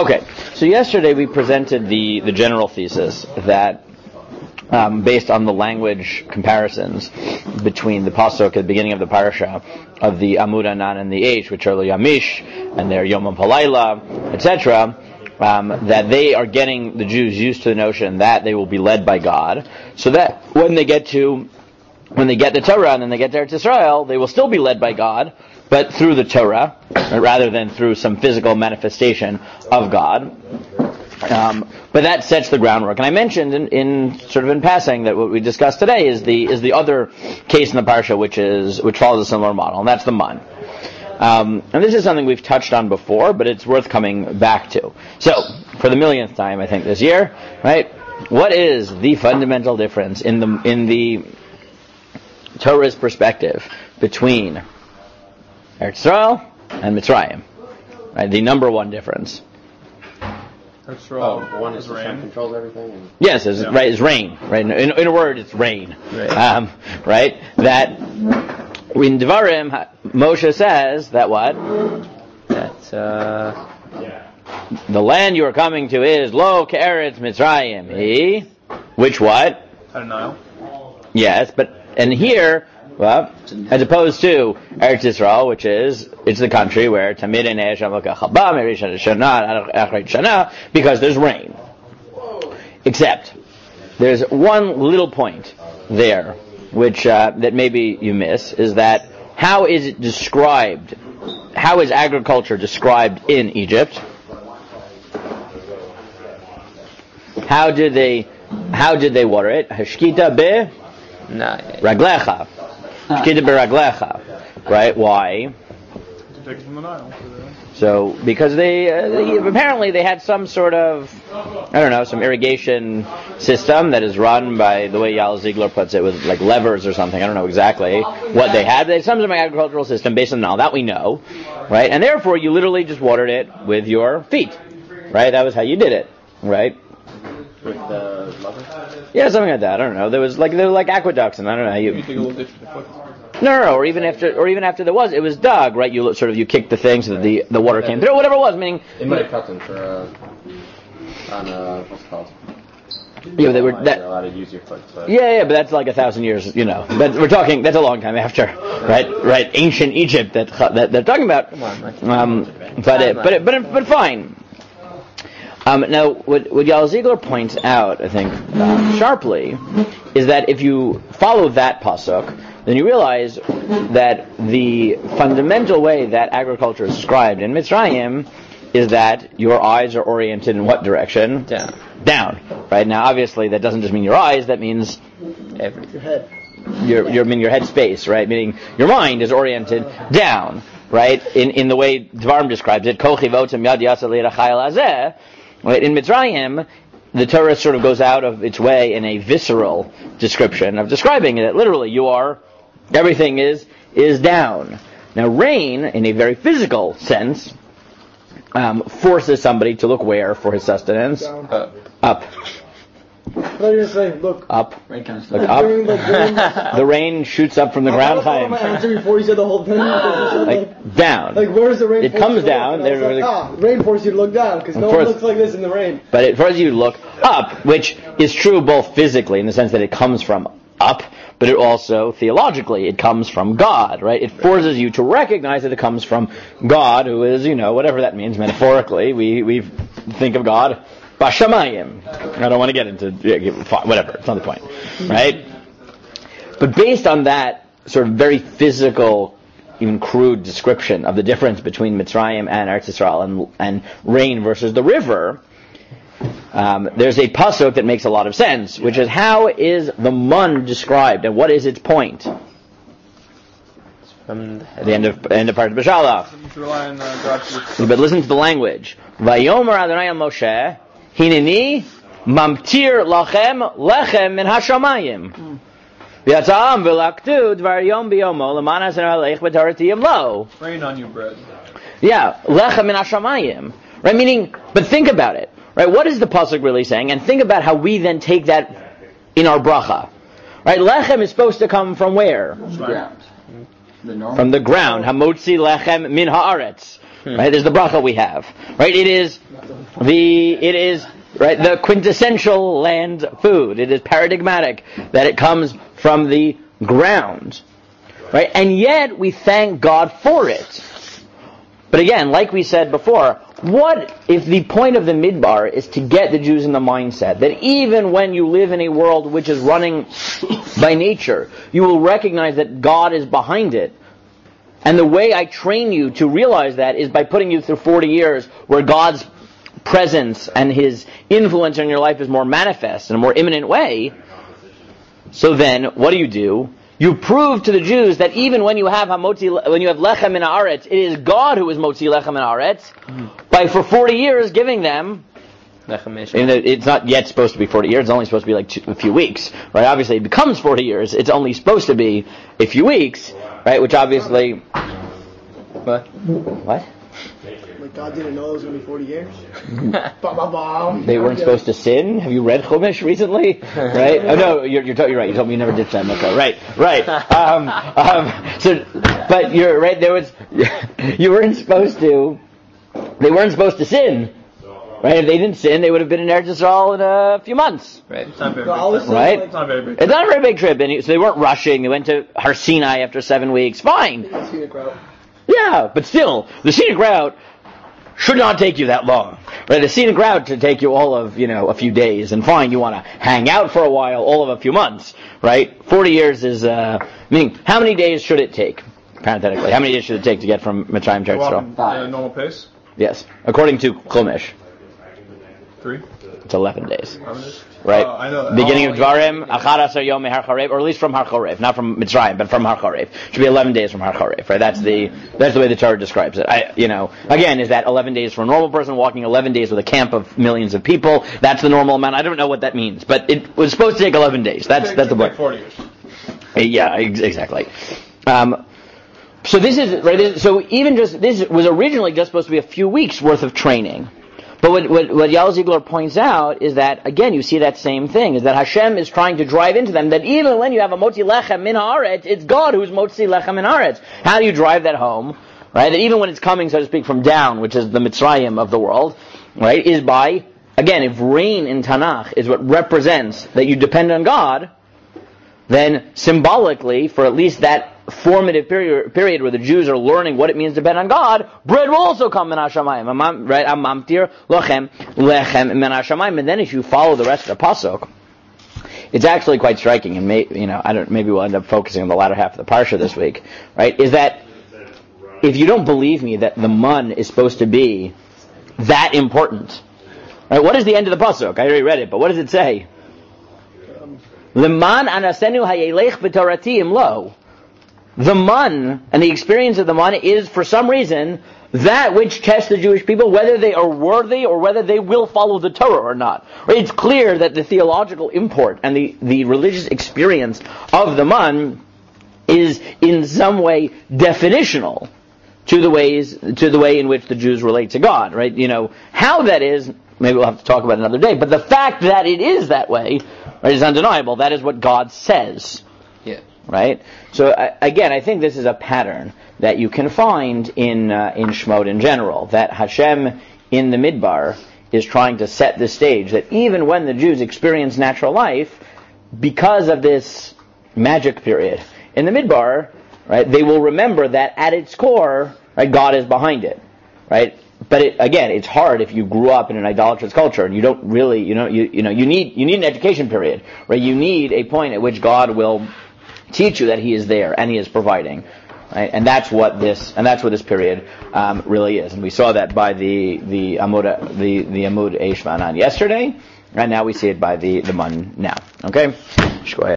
Okay, so yesterday we presented the general thesis that based on the language comparisons between the pasuk at the beginning of the parasha of the Amud Anan and the H, which are the Yamish and their Yom Palayla, etc., that they are getting the Jews used to the notion that they will be led by God, so that when they get the Torah and then they get to Eretz Yisrael, they will still be led by God, but through the Torah, rather than through some physical manifestation of God. But that sets the groundwork. And I mentioned in passing that what we discussed today is the other case in the parsha which follows a similar model, and that's the man. And this is something we've touched on before, but it's worth coming back to. So, for the millionth time, I think this year, right? What is the fundamental difference in the Torah's perspective between Eretz Yisrael and Mitzrayim? Right, the number one difference. One is rain, controls everything. Yes, it's rain. Right, in a word, it's rain. Right. Right. That in Devarim, Moshe says that what? That the land you are coming to is Lo Ke'eretz Mitzrayim. Which what? Nile. Yes, and here, well, as opposed to Eretz Yisrael, which it's the country where Tamid Einei Hashem L'Kachabam Erishan Shana Achrei Shana, because there's rain. Except there's one little point there, which that maybe you miss, is that how is it described? How is agriculture described in Egypt? How did they water it? Hashkita be Raglecha. Right? Why? So, because they apparently they had some sort of, some irrigation system that is run by, the way Yal Ziegler puts it, with like levers or something. I don't know exactly what they had. They had some sort of agricultural system based on all that we know, right? And therefore, you literally just watered it with your feet, right? That was how you did it, right? With the lever? Yeah, something like that. I don't know. There were like aqueducts, and I don't know how you. You dig a little ditch with your foot. No. Or even after it was dug, right? You kicked the thing so that the water came through. Whatever it was, meaning. It might have cut them for what's it called? Yeah, they were you're allowed to use your foot. So. Yeah, but that's like 1,000 years, But we're talking, that's a long time after, right? Ancient Egypt that they're talking about. Come on, but fine. Now, what Yal Ziegler points out, I think, sharply, is that if you follow that pasuk, then you realize that the fundamental way that agriculture is described in Mitzrayim is that your eyes are oriented in what direction? Down. Right? Now, obviously, that doesn't just mean your eyes, that means your head. Your head space, right? Meaning your mind is oriented down, right? In the way Dvarim describes it, Kochi votem yad yasa le'rachayel hazeh. Right? In Mitzrayim, the Torah sort of goes out of its way in a visceral description of describing it. Literally, everything is down. Now, rain, in a very physical sense, forces somebody to look where for his sustenance? Up. What are you saying? Look. Up. Rain kind of look up. The rain shoots up from the ground. I my answer before you said the whole thing. Down. Like, where does the rain? It comes down. Rain forces you to look down because no one looks like this in the rain. But it forces you to look up, which is true both physically in the sense that it comes from up, but it also theologically it comes from God, right? It forces you to recognize that it comes from God, who is, whatever that means metaphorically. We think of God. Bashamayim. I don't want to get into whatever. It's not the point, right? But based on that sort of very physical, even crude description of the difference between Mitzrayim and Eretz Yisrael and rain versus the river, there's a pasuk that makes a lot of sense, which is how is the mun described and what is its point? At the end of Parshat Beshalach. But listen to the language. Vayomer Adonai al Moshe. Hineni mamtir lachem lechem min hashamayim. V'yatza'am v'laktu dvar yom b'yomo l'man hasen aleich b'taratiyim lo. Rain on you bread. Yeah, lechem min hashamayim. Right, meaning, but think about it. Right, what is the pasuk really saying? And think about how we then take that in our bracha. Right, lechem is supposed to come from where? From the ground. From the ground. Hamotzi lechem min haaretz. Right? There's the bracha we have. Right? It is the quintessential land food. It is paradigmatic that it comes from the ground. Right? And yet we thank God for it. But again, like we said before, what if the point of the midbar is to get the Jews in the mindset that even when you live in a world which is running by nature, you will recognize that God is behind it. And the way I train you to realize that is by putting you through 40 years where God's presence and His influence in your life is more manifest in a more imminent way. So then, what do? You prove to the Jews that even when you have lechem in haaretz, it is God who is motzi lechem in haaretz, by for 40 years giving them. It's not yet supposed to be 40 years. It's only supposed to be like a few weeks, right? Obviously, it becomes 40 years. It's only supposed to be a few weeks, right? Which obviously, what? Like God didn't know it was going to be 40 years. They weren't supposed to sin. Have you read Chumash recently? Right? Oh no, you're right. You told me you never did Shemekah. Right. But you're right. You weren't supposed to. They weren't supposed to sin. Right? If they didn't sin, they would have been in Eretz Yisrael in a few months. Right. It's not very big. Right? It's not a very big trip. It's not a very big trip. And so they weren't rushing. They went to Har Sinai after 7 weeks. Fine. Yeah, but still, the scenic route should not take you that long. Right? The scenic route should take you all of, a few days. And fine, you want to hang out for a while, all of a few months. Right? 40 years is, meaning, how many days should it take? Parenthetically, how many days should it take to get from Mitzrayim to Eretz Yisrael? Normal pace? Yes. According to Chumash. 3? It's 11 days. 11 days? Right? I know that. Beginning of Dvarim, Achad Asar Yom Har Chorev, or at least from Har Chorev, not from Mitzrayim, but from Har Chorev. Should be 11 days from Har Chorev, right? That's the way the Torah describes it. Again, is that 11 days for a normal person walking 11 days with a camp of millions of people? That's the normal amount. I don't know what that means, but it was supposed to take 11 days. That's the point. 40 years. Yeah, exactly. So this is right. So even this was originally just supposed to be a few weeks worth of training. But what Yael Ziegler points out is that, again, you see that same thing, is that Hashem is trying to drive into them that even when you have a motzi lechem min haaretz, it's God who's motzi lechem min haaretz. How do you drive that home? Right? That even when it's coming, so to speak, from down, which is the Mitzrayim of the world, right, is by, again, if rain in Tanakh is what represents that you depend on God, then symbolically, for at least that formative period where the Jews are learning what it means to depend on God, bread will also come min hashamayim. Right? Amamtir lochem lechem min hashamayim. And then if you follow the rest of the pasuk, it's actually quite striking. And maybe we'll end up focusing on the latter half of the parsha this week. Right? Is that if you don't believe me that the mun is supposed to be that important, right? What is the end of the pasuk? I already read it, but what does it say? Leman anasenu hayelech b'torati imlo. The mun and the experience of the mun is, for some reason, that which tests the Jewish people whether they are worthy or whether they will follow the Torah or not. It's clear that the theological import and the religious experience of the mun is in some way definitional to the way in which the Jews relate to God. Right? How that is, maybe we'll have to talk about it another day. But the fact that it is that way, right, is undeniable. That is what God says. Yeah. Right? So again, I think this is a pattern that you can find in Shemot in general, that Hashem in the Midbar is trying to set the stage that even when the Jews experience natural life, because of this magic period in the Midbar, right, they will remember that at its core, right, God is behind it, right? But it's hard if you grew up in an idolatrous culture and you don't really, you need an education period, right? You need a point at which God will teach you that He is there and He is providing, right? And that's what this period really is. And we saw that by the Amud Eish V'Anan yesterday, and now we see it by the Mun now. Okay, go ahead.